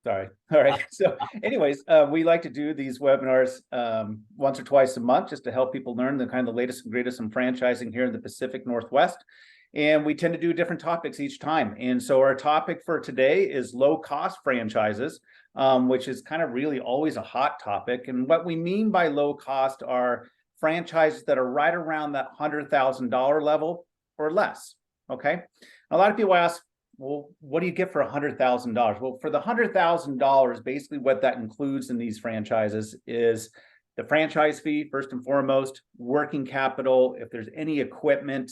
Sorry. All right. So anyways, we like to do these webinars once or twice a month just to help people learn the kind of the latest and greatest in franchising here in the Pacific Northwest. And we tend to do different topics each time. And so our topic for today is low cost franchises, which is kind of really always a hot topic. And what we mean by low cost are franchises that are right around that $100,000 level or less. Okay. A lot of people ask, well, what do you get for $100,000? Well, for the $100,000, basically what that includes in these franchises is the franchise fee, first and foremost, working capital, if there's any equipment,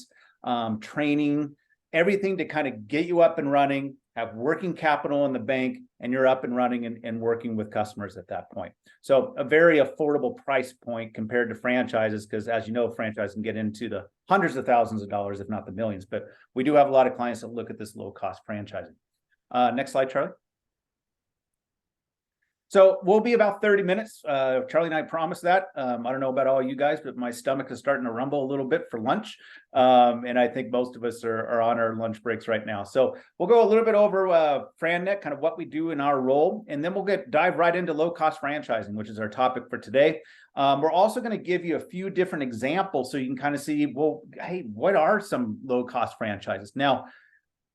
training, everything to kind of get you up and running, have working capital in the bank, and you're up and running and working with customers at that point. So a very affordable price point compared to franchises, because as you know, franchise can get into the hundreds of thousands of dollars, if not the millions. But we do have a lot of clients that look at this low cost franchising. Next slide, Charlie. So we'll be about 30 minutes. Charlie and I promised that. I don't know about all you guys, but my stomach is starting to rumble a little bit for lunch. And I think most of us are on our lunch breaks right now. So we'll go a little bit over FranNet, kind of what we do in our role, and then we'll dive right into low cost franchising, which is our topic for today. We're also going to give you a few different examples so you can kind of see, well, hey, what are some low cost franchises? Now,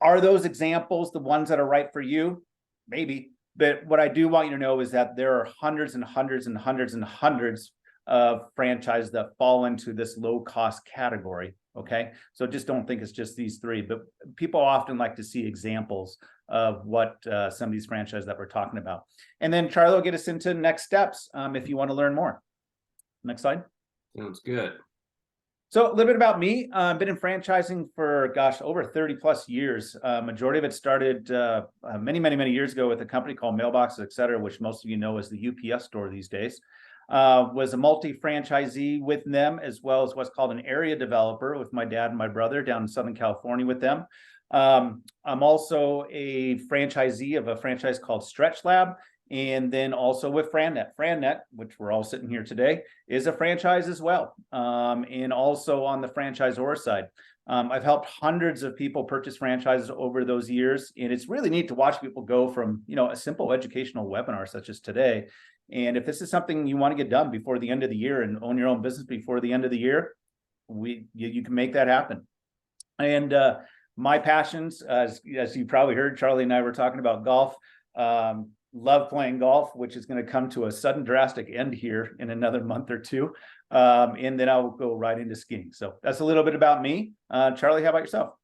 are those examples the ones that are right for you? Maybe. But what I do want you to know is that there are hundreds and hundreds and hundreds and hundreds of franchises that fall into this low cost category. Okay. So just don't think it's just these three, but people often like to see examples of what some of these franchises that we're talking about. And then Charlie will get us into next steps if you want to learn more. Next slide. Sounds good. So a little bit about me. I've been in franchising for, gosh, over 30 plus years. Majority of it started many years ago with a company called Mailboxes, et cetera, which most of you know as the UPS store these days. Was a multi-franchisee with them, as well as what's called an area developer with my dad and my brother down in Southern California with them. I'm also a franchisee of a franchise called Stretch Lab. And then also with FranNet. FranNet, which we're all sitting here today, is a franchise as well. And also on the franchisor side. I've helped hundreds of people purchase franchises over those years. And it's really neat to watch people go from, a simple educational webinar such as today. And if this is something you want to get done before the end of the year and own your own business before the end of the year, you can make that happen. And my passions, as you probably heard, Charlie and I were talking about golf. Love playing golf, which is going to come to a sudden drastic end here in another month or two. And then I'll go right into skiing. So that's a little bit about me. Charlie, how about yourself?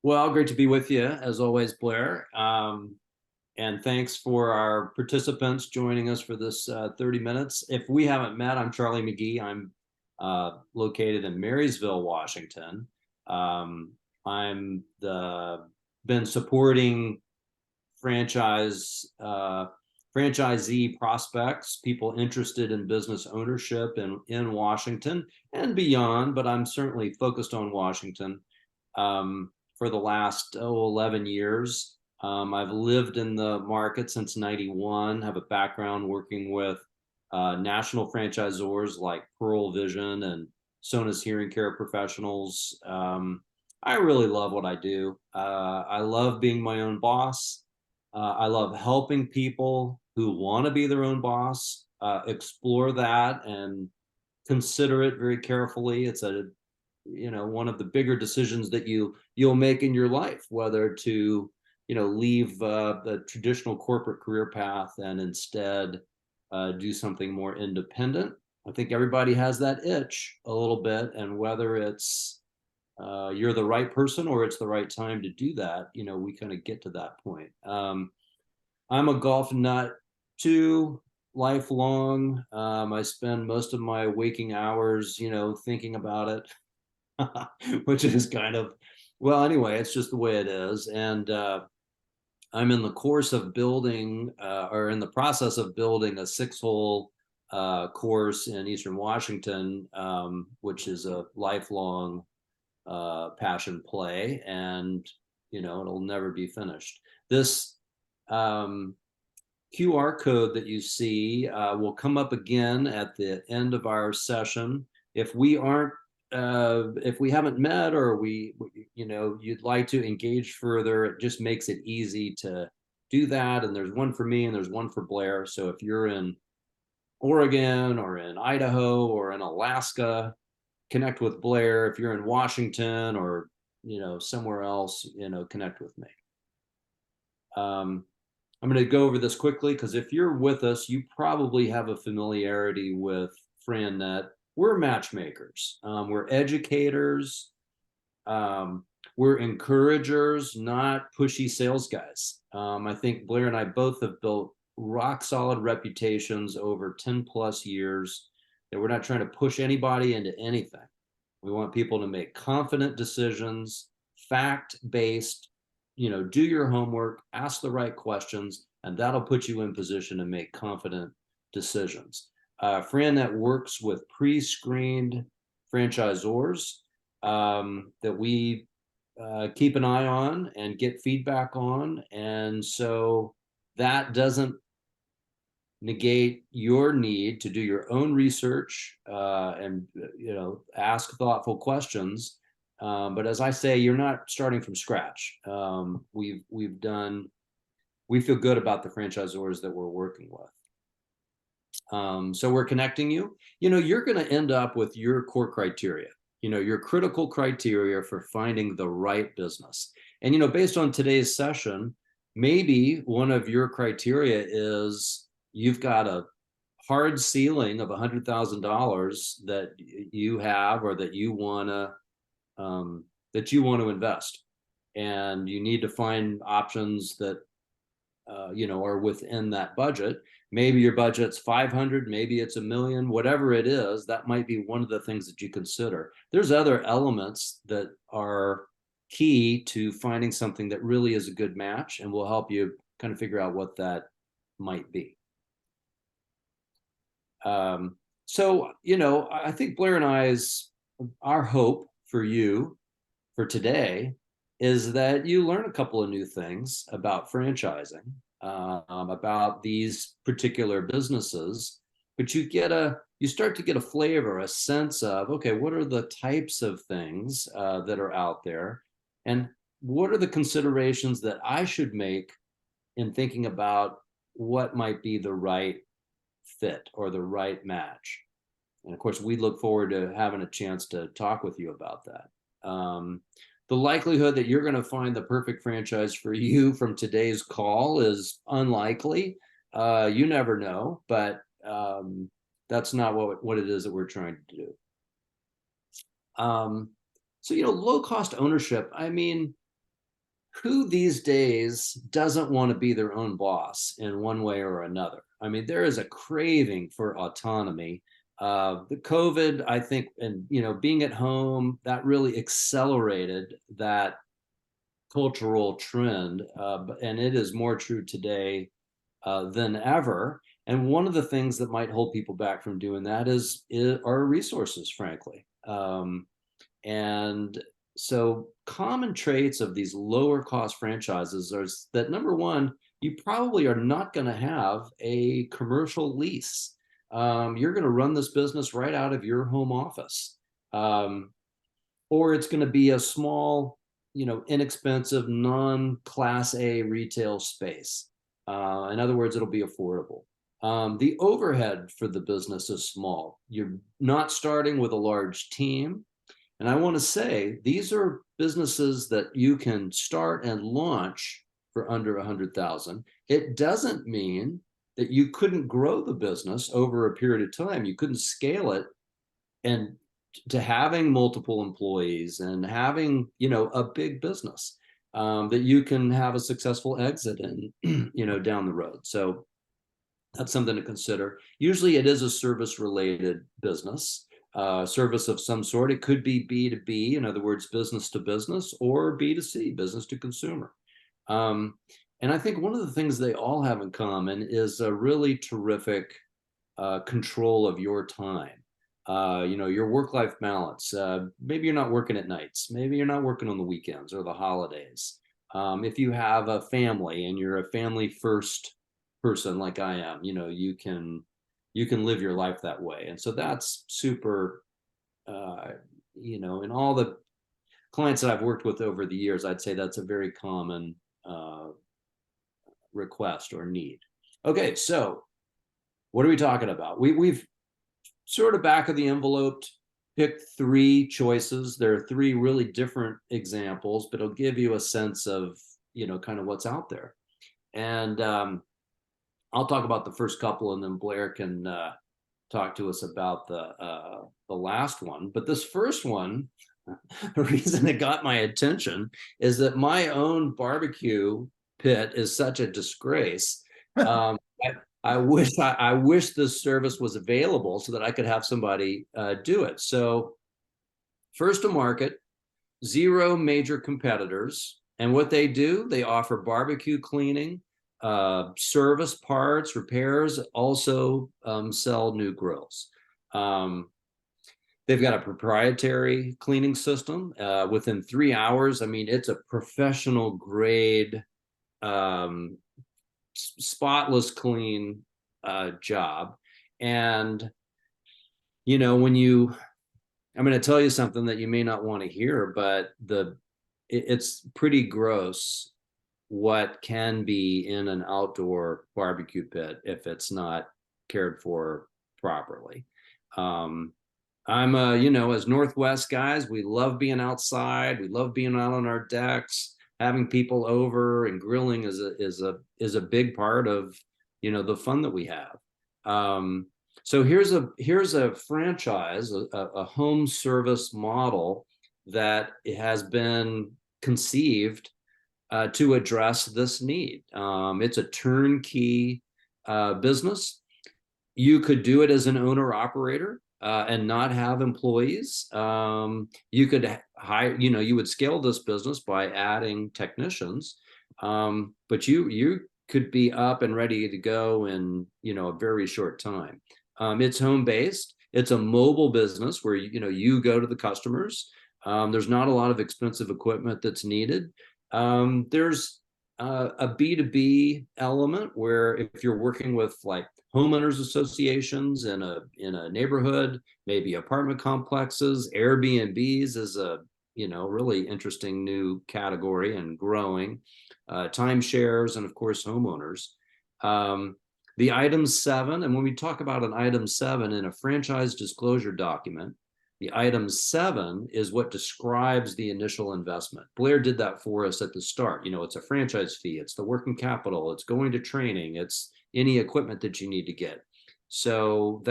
Well, great to be with you as always, Blair. And thanks for our participants joining us for this 30 minutes. If we haven't met, I'm Charlie McGee. I'm located in Marysville, Washington. I'm been supporting franchisee prospects, people interested in business ownership in Washington and beyond, but I'm certainly focused on Washington for the last 11 years. I've lived in the market since '91, have a background working with national franchisors like Pearl Vision and Sonus Hearing Care Professionals. I really love what I do. I love being my own boss. I love helping people who want to be their own boss, explore that and consider it very carefully. It's one of the bigger decisions that you'll make in your life, whether to, leave the traditional corporate career path and instead do something more independent. I think everybody has that itch a little bit, and whether it's you're the right person or it's the right time to do that, we kind of get to that point. I'm a golf nut too, lifelong. I spend most of my waking hours, thinking about it, which is kind of, well, anyway, it's just the way it is. And I'm in the course of building or in the process of building a 6-hole course in Eastern Washington, which is a lifelong passion play, and it'll never be finished. This QR code that you see will come up again at the end of our session. If we haven't met, or you'd like to engage further, it just makes it easy to do that. And there's one for me and there's one for Blair. So if you're in Oregon or in Idaho or in Alaska, connect with Blair. If you're in Washington or, somewhere else, connect with me. I'm going to go over this quickly because if you're with us, you probably have a familiarity with FranNet. We're matchmakers. We're educators. We're encouragers, not pushy sales guys. I think Blair and I both have built rock solid reputations over 10 plus years that we're not trying to push anybody into anything. We want people to make confident decisions, fact-based, do your homework, ask the right questions, and that'll put you in position to make confident decisions. FranNet works with pre-screened franchisors that we keep an eye on and get feedback on. And so that doesn't negate your need to do your own research and ask thoughtful questions. But as I say, you're not starting from scratch. We feel good about the franchisors that we're working with. So we're connecting you. You're going to end up with your core criteria, your critical criteria for finding the right business. And, based on today's session, maybe one of your criteria is you've got a hard ceiling of $100,000 that you have or that you want to invest, and you need to find options that are within that budget. Maybe your budget's 500, maybe it's $1 million, whatever it is. That might be one of the things that you consider. There's other elements that are key to finding something that really is a good match and will help you kind of figure out what that might be. So, I think Blair and our hope for you for today is that you learn a couple of new things about franchising, about these particular businesses, but you start to get a flavor, a sense of, okay, what are the types of things that are out there, and what are the considerations that I should make in thinking about what might be the right fit or the right match. And of course, we look forward to having a chance to talk with you about that. The likelihood that you're going to find the perfect franchise for you from today's call is unlikely. You never know, but that's not what it is that we're trying to do. So, low cost ownership. I mean, who these days doesn't want to be their own boss in one way or another? I mean, there is a craving for autonomy. The COVID, I think, and being at home, that really accelerated that cultural trend, and it is more true today than ever. And one of the things that might hold people back from doing that are resources, frankly. And so common traits of these lower cost franchises are that, number one, you probably are not going to have a commercial lease. You're going to run this business right out of your home office. Or it's going to be a small, inexpensive, non-class A retail space. In other words, it'll be affordable. The overhead for the business is small. You're not starting with a large team. And I want to say, these are businesses that you can start and launch for under 100,000. It doesn't mean that you couldn't grow the business over a period of time. You couldn't scale it and to having multiple employees and having, a big business that you can have a successful exit in, down the road. So that's something to consider. Usually it is a service related business. Service of some sort. It could be B2B, in other words, business to business, or B2C, business to consumer. And I think one of the things they all have in common is a really terrific control of your time. Your work-life balance. Maybe you're not working at nights. Maybe you're not working on the weekends or the holidays. If you have a family and you're a family first person like I am, you can live your life that way. And so that's super, in all the clients that I've worked with over the years, I'd say that's a very common request or need. Okay, so what are we talking about? We've sort of back of the envelope picked three choices. There are three really different examples, but it'll give you a sense of, kind of what's out there. And I'll talk about the first couple, and then Blair can talk to us about the last one. But this first one, the reason it got my attention is that my own barbecue pit is such a disgrace. I wish this service was available so that I could have somebody do it. So first to market, 0 major competitors. And what they do, they offer barbecue cleaning, service parts, repairs, also sell new grills. They've got a proprietary cleaning system within 3 hours. I mean, it's a professional grade, spotless clean job. And, I'm going to tell you something that you may not want to hear, but it's pretty gross what can be in an outdoor barbecue pit if it's not cared for properly. I'm as Northwest guys, we love being outside. We love being out on our decks, having people over, and grilling is a big part of, the fun that we have. So here's a franchise, a home service model that has been conceived to address this need. It's a turnkey business. You could do it as an owner operator and not have employees. You could hire, you would scale this business by adding technicians, but you could be up and ready to go in, a very short time. It's home-based. It's a mobile business where, you go to the customers. There's not a lot of expensive equipment that's needed. There's a B2B element where if you're working with like homeowners associations in a neighborhood, maybe apartment complexes, Airbnbs is a really interesting new category and growing, timeshares, and of course homeowners. The item 7, and when we talk about an item 7 in a franchise disclosure document, the item 7 is what describes the initial investment. Blair did that for us at the start. It's a franchise fee, it's the working capital, it's going to training, it's any equipment that you need to get. So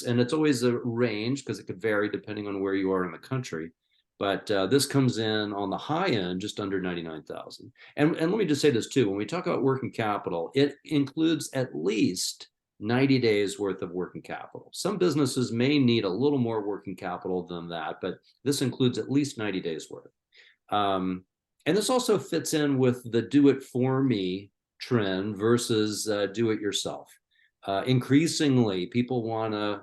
and it's always a range because it could vary depending on where you are in the country. But this comes in on the high end, just under $99,000. And let me just say this too, when we talk about working capital, it includes at least 90 days worth of working capital. Some businesses may need a little more working capital than that, but this includes at least 90 days worth. And this also fits in with the do it for me trend versus do it yourself. Increasingly, people want to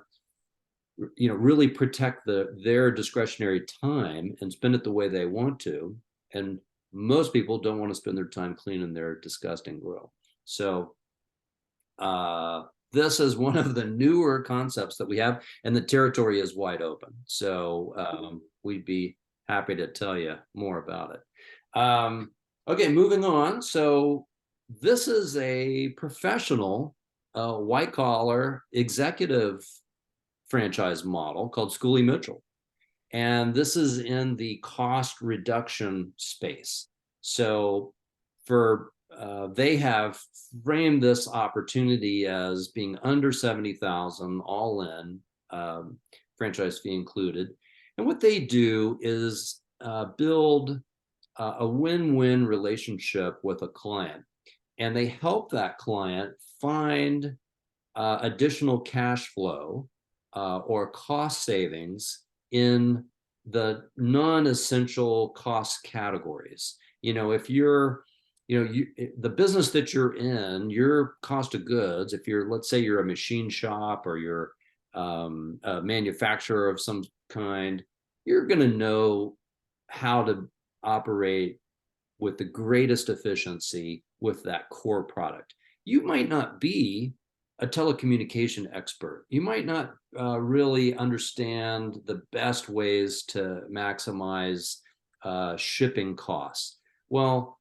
really protect their discretionary time and spend it the way they want to. And most people don't want to spend their time cleaning their disgusting grill. So this is one of the newer concepts that we have, and the territory is wide open. So we'd be happy to tell you more about it. Okay, moving on. So this is a professional, white collar executive franchise model called Schooley Mitchell. And this is in the cost reduction space. So they have framed this opportunity as being under 70,000 all in, franchise fee included. And what they do is build a win-win relationship with a client. And they help that client find additional cash flow or cost savings in the non-essential cost categories. If you're, the business that you're in, your cost of goods, if let's say you're a machine shop or you're a manufacturer of some kind, you're going to know how to operate with the greatest efficiency with that core product. You might not be a telecommunication expert. You might not really understand the best ways to maximize shipping costs. Well,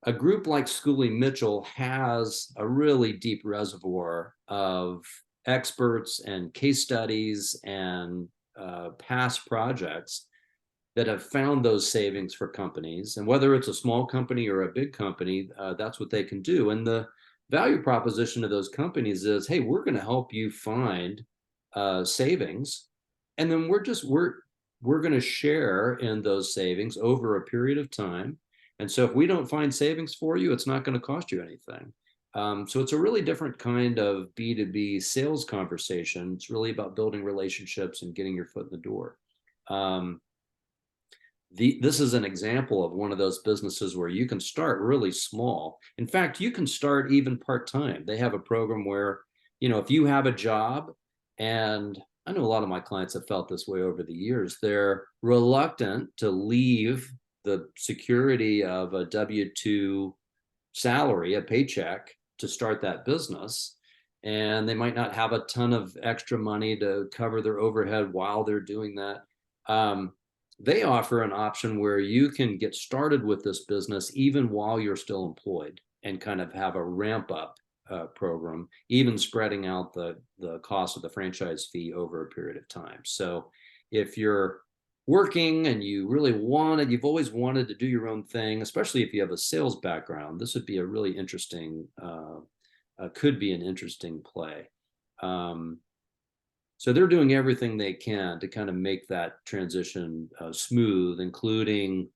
a group like Schooley Mitchell has a really deep reservoir of experts and case studies and past projects that have found those savings for companies. And whether it's a small company or a big company, that's what they can do. And the value proposition of those companies is, hey, we're going to help you find savings, and then we're going to share in those savings over a period of time. And so if we don't find savings for you, it's not going to cost you anything. So it's a really different kind of B2B sales conversation. It's really about building relationships and getting your foot in the door. This is an example of one of those businesses where you can start really small. In fact, you can start even part-time. They have a program where, if you have a job, and I know a lot of my clients have felt this way over the years, they're reluctant to leave the security of a W-2 salary, a paycheck, to start that business. And they might not have a ton of extra money to cover their overhead while they're doing that. They offer an option where you can get started with this business even while you're still employed, and kind of have a ramp up program, even spreading out the cost of the franchise fee over a period of time. So if you're working and you've always wanted to do your own thing, especially if you have a sales background, this would be a really interesting, could be an interesting play. So they're doing everything they can to kind of make that transition smooth, including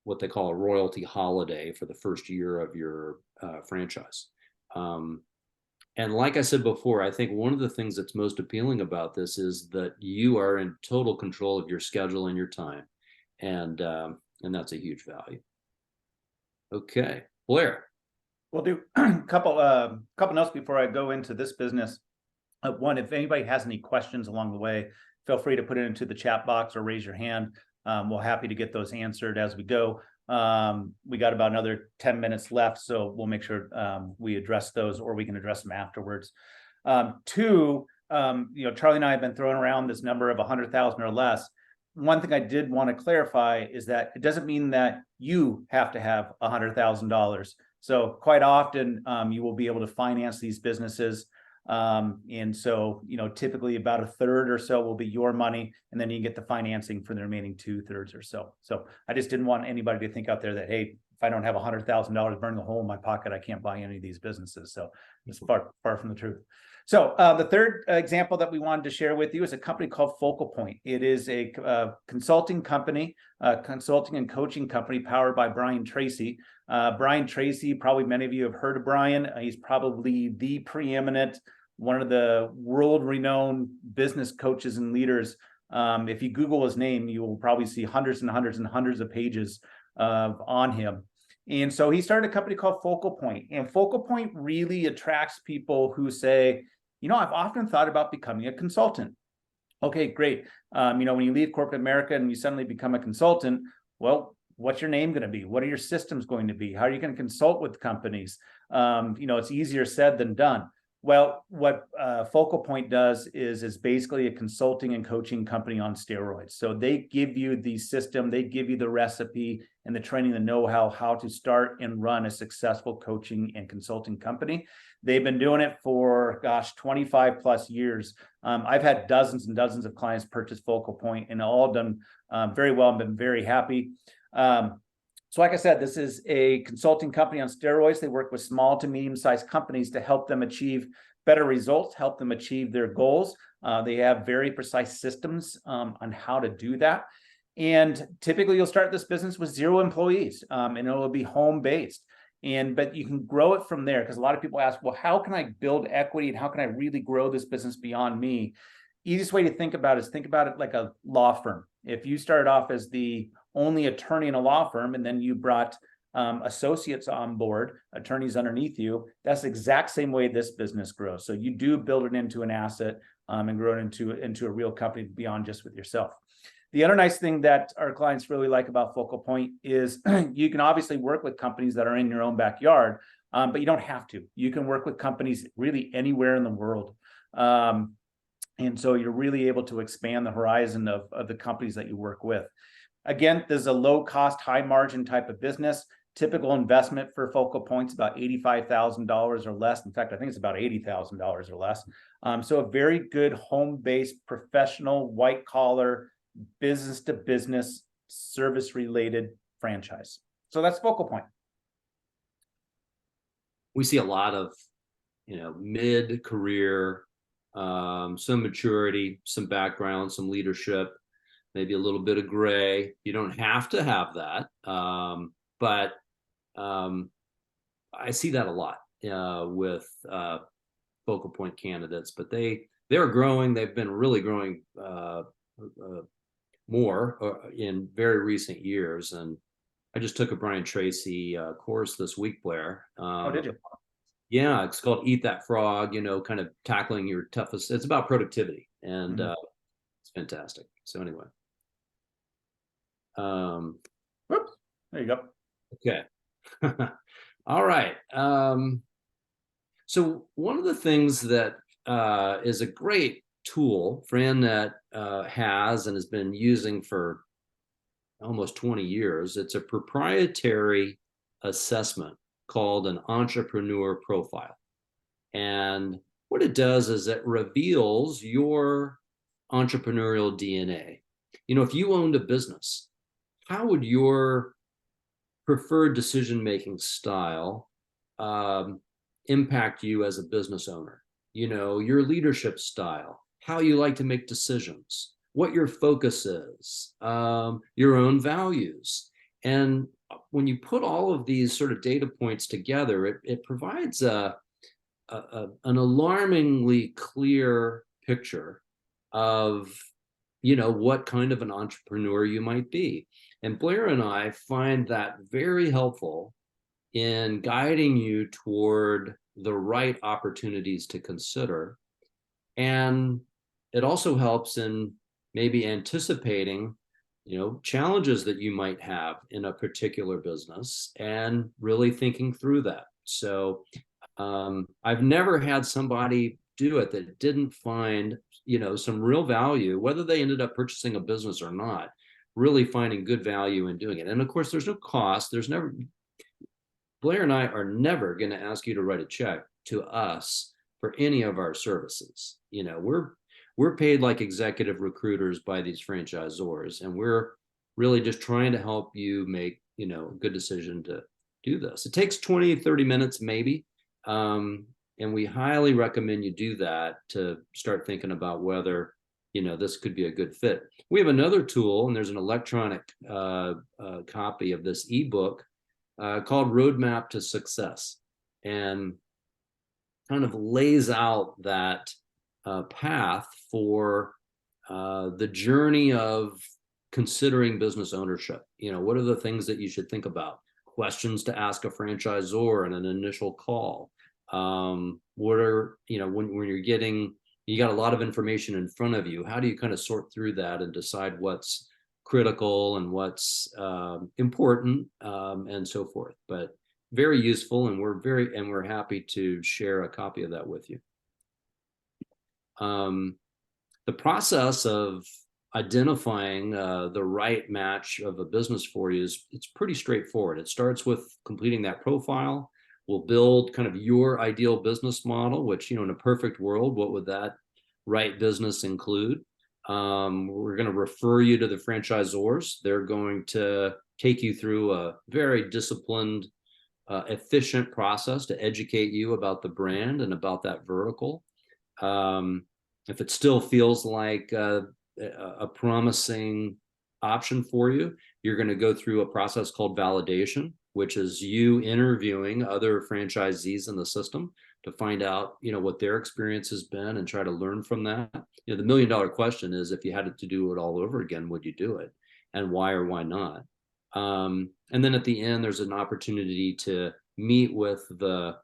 what they call a royalty holiday for the first year of your franchise. And like I said before, I think one of the things that's most appealing about this is that you are in total control of your schedule and your time, and that's a huge value. Okay, Blair. We'll do a couple notes before I go into this business. One, if anybody has any questions along the way, feel free to put it into the chat box or raise your hand. We're happy to get those answered as we go. We got about another 10 minutes left, so we'll make sure we address those, or we can address them afterwards. Two, Charlie and I have been throwing around this number of 100,000 or less. One thing I did want to clarify is that it doesn't mean that you have to have $100,000. So quite often you will be able to finance these businesses. And so, typically about a third or so will be your money, and then you get the financing for the remaining 2/3 or so. So I just didn't want anybody to think out there that, hey, if I don't have $100,000 burning a hole in my pocket, I can't buy any of these businesses. So it's far from the truth. So the third example that we wanted to share with you is a company called Focal Point. It is a consulting company, consulting and coaching company powered by Brian Tracy. Brian Tracy, probably many of you have heard of Brian. He's probably the preeminent, one of the world-renowned business coaches and leaders. If you Google his name, you will probably see hundreds and hundreds and hundreds of pages on him. And so he started a company called Focal Point. And Focal Point really attracts people who say, I've often thought about becoming a consultant. Okay, great. When you leave corporate America and you suddenly become a consultant, well, what's your name going to be? What are your systems going to be? How are you going to consult with companies? It's easier said than done. Well, what Focal Point does is basically a consulting and coaching company on steroids. So they give you the system, they give you the recipe and the training, the know-how, how to start and run a successful coaching and consulting company. They've been doing it for, 25 plus years. I've had dozens and dozens of clients purchase Focal Point, and all done very well and been very happy. So like I said, this is a consulting company on steroids. They work with small to medium-sized companies to help them achieve better results, help them achieve their goals. They have very precise systems on how to do that. And typically you'll start this business with 0 employees, and it will be home-based. But you can grow it from there, because a lot of people ask, well, how can I build equity and how can I really grow this business beyond me? Easiest way to think about it like a law firm. If you started off as the only attorney in a law firm, and then you brought associates on board, attorneys underneath you, that's the exact same way this business grows. So you do build it into an asset and grow it into a real company beyond just with yourself. The other nice thing that our clients really like about Focal Point is you can obviously work with companies that are in your own backyard, but you don't have to. You can work with companies really anywhere in the world. And so you're really able to expand the horizon of the companies that you work with. Again, this is a low cost, high margin type of business. Typical investment for Focal Point's about $85,000 or less. In fact, I think it's about $80,000 or less. So a very good home-based, professional, white-collar, business-to-business, service-related franchise. So that's Focal Point. We see a lot of, mid-career, some maturity, some background, some leadership, maybe a little bit of gray. You don't have to have that, but I see that a lot with Focal Point candidates. But they're growing. They've been really growing more in very recent years. And I just took a Brian Tracy course this week, Blair. Oh, did you? Yeah, it's called Eat That Frog, kind of tackling your toughest. It's about productivity, and it's fantastic. So anyway. Whoops, there you go. Okay. All right. So one of the things that is a great tool FranNet has and has been using for almost 20 years, it's a proprietary assessment called an entrepreneur profile. And what it does is it reveals your entrepreneurial DNA. If you owned a business, how would your preferred decision-making style impact you as a business owner? Your leadership style, how you like to make decisions, what your focus is, your own values. And when you put all of these sort of data points together, it provides an alarmingly clear picture of, what kind of an entrepreneur you might be. And Blair and I find that very helpful in guiding you toward the right opportunities to consider. And it also helps in maybe anticipating, challenges that you might have in a particular business and really thinking through that. So I've never had somebody do it that didn't find, some real value, whether they ended up purchasing a business or not, really finding good value in doing it. And of course, there's no cost. Blair and I are never going to ask you to write a check to us for any of our services. We're paid like executive recruiters by these franchisors, and we're really just trying to help you make, a good decision to do this. It takes 20, 30 minutes maybe. And we highly recommend you do that to start thinking about whether, this could be a good fit. We have another tool, and there's an electronic copy of this ebook called Roadmap to Success, and kind of lays out that path for the journey of considering business ownership. What are the things that you should think about? Questions to ask a franchisor in an initial call. What are, when you got a lot of information in front of you, how do you kind of sort through that and decide what's critical and what's important, and so forth. But very useful, and we're happy to share a copy of that with you. The process of identifying the right match of a business for you it's pretty straightforward. It starts with completing that profile. We'll build kind of your ideal business model, which, in a perfect world, what would that right business include? We're going to refer you to the franchisors. They're going to take you through a very disciplined, efficient process to educate you about the brand and about that vertical. If it still feels like a promising option for you, you're going to go through a process called validation, which is you interviewing other franchisees in the system to find out, what their experience has been and try to learn from that. The $1 million question is, if you had to do it all over again, would you do it? And why or why not? And then at the end, there's an opportunity to meet with the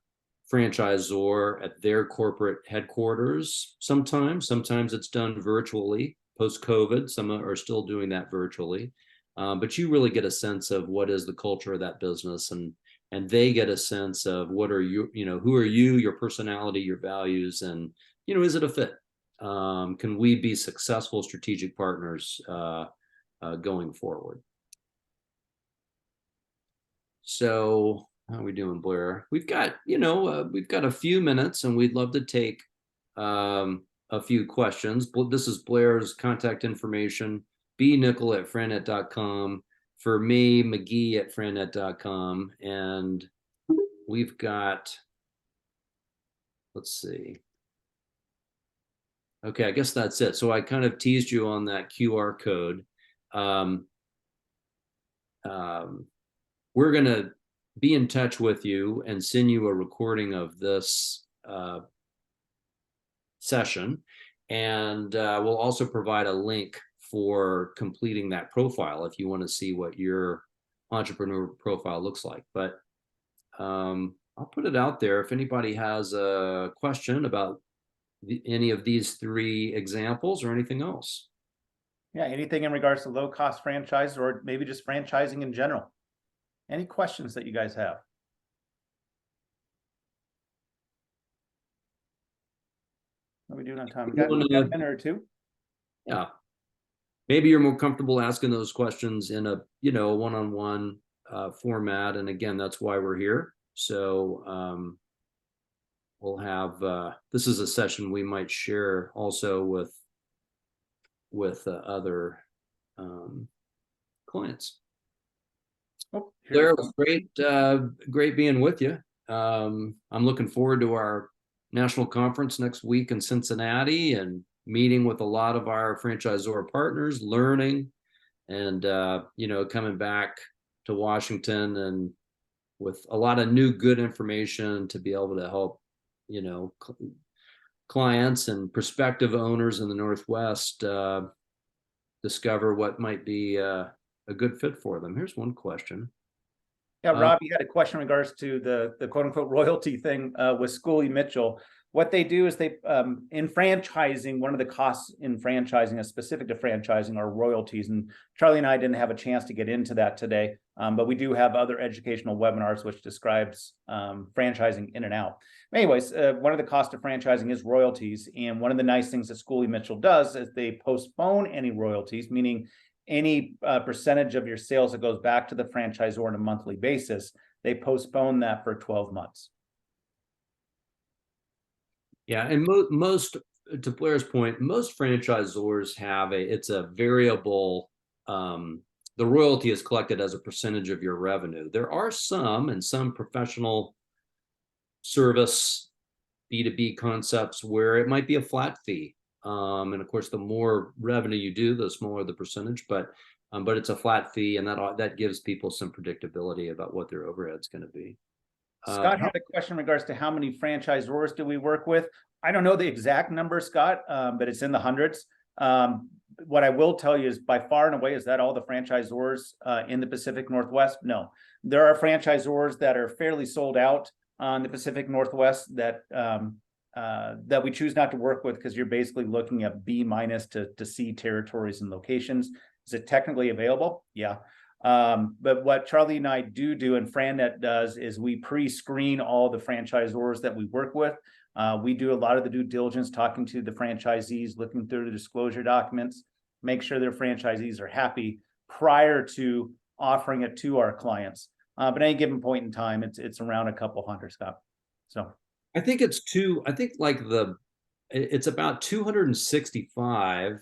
franchisor at their corporate headquarters. Sometimes it's done virtually post-COVID. Some are still doing that virtually. But you really get a sense of what is the culture of that business, and they get a sense of what are you, who are you, your personality, your values, and, is it a fit? Can we be successful strategic partners going forward? So how are we doing, Blair? We've got, we've got a few minutes, and we'd love to take a few questions. This is Blair's contact information: bnickel@frannet.com. For me, McGee@frannet.com. And we've got, let's see. Okay, I guess that's it. So I kind of teased you on that QR code. We're going to be in touch with you and send you a recording of this session. And we'll also provide a link for completing that profile if you want to see what your entrepreneur profile looks like. But I'll put it out there. If anybody has a question about any of these three examples or anything else. Yeah, anything in regards to low-cost franchise, or maybe just franchising in general. Any questions that you guys have? What are we doing on time? We got a minute or two. Yeah. Maybe you're more comfortable asking those questions in a, one-on-one format. And again, that's why we're here. So we'll have, this is a session we might share also with other clients. Oh, Blair, it was great being with you. I'm looking forward to our national conference next week in Cincinnati, and meeting with a lot of our franchisor partners, learning, and coming back to Washington and with a lot of new good information to be able to help clients and prospective owners in the Northwest discover what might be a good fit for them. Here's one question. Yeah, Rob, you had a question in regards to the quote unquote royalty thing with Schooley Mitchell. What they do is they, in franchising, one of the costs in franchising is specific to franchising are royalties. And Charlie and I didn't have a chance to get into that today, but we do have other educational webinars which describes franchising in and out. Anyways, one of the costs of franchising is royalties. And one of the nice things that Schooley Mitchell does is they postpone any royalties, meaning any percentage of your sales that goes back to the franchisor on a monthly basis, they postpone that for 12 months. Yeah, and most, to Blair's point, most franchisors have it's a variable, the royalty is collected as a percentage of your revenue. There are some, and some professional service B2B concepts where it might be a flat fee. And of course, the more revenue you do, the smaller the percentage, but it's a flat fee, and that gives people some predictability about what their overhead's going to be. Scott had a question in regards to how many franchisors do we work with. I don't know the exact number, Scott, but it's in the hundreds. What I will tell you is, by far and away, is that all the franchisors in the Pacific Northwest? No, there are franchisors that are fairly sold out on the Pacific Northwest that that we choose not to work with, because you're basically looking at B- to C territories and locations. Is it technically available? Yeah. But what Charlie and I do and FranNet does is we pre-screen all the franchisors that we work with. We do a lot of the due diligence, talking to the franchisees, looking through the disclosure documents, make sure their franchisees are happy prior to offering it to our clients. But at any given point in time, it's around a couple hundred, Scott. So I think it's about 265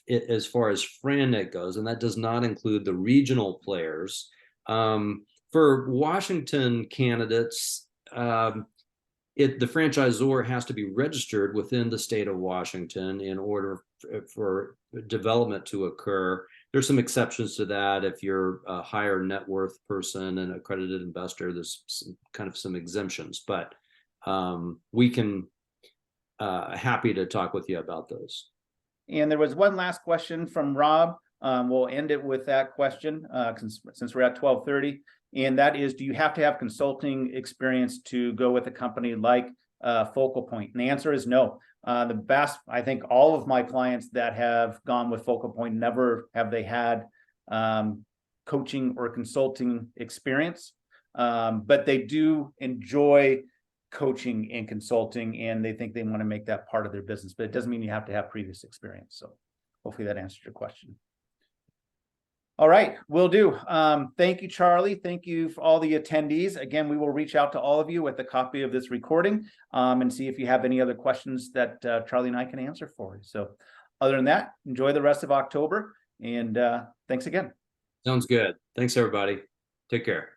as far as FranNet goes, and that does not include the regional players. For Washington candidates, the franchisor has to be registered within the state of Washington in order for development to occur. There's some exceptions to that. If you're a higher net worth person and accredited investor, there's some exemptions, but we can happy to talk with you about those. And there was one last question from Rob. We'll end it with that question since we're at 12:30. And that is, do you have to have consulting experience to go with a company like Focal Point? And the answer is no. I think all of my clients that have gone with Focal Point, never have they had coaching or consulting experience. But they do enjoy coaching and consulting, and they think they want to make that part of their business, but it doesn't mean you have to have previous experience. So hopefully that answered your question. All right, will do. Thank you, Charlie. Thank you for all the attendees. Again, we will reach out to all of you with a copy of this recording and see if you have any other questions that Charlie and I can answer for you. So other than that, enjoy the rest of October, and thanks again. Sounds good. Thanks, everybody. Take care.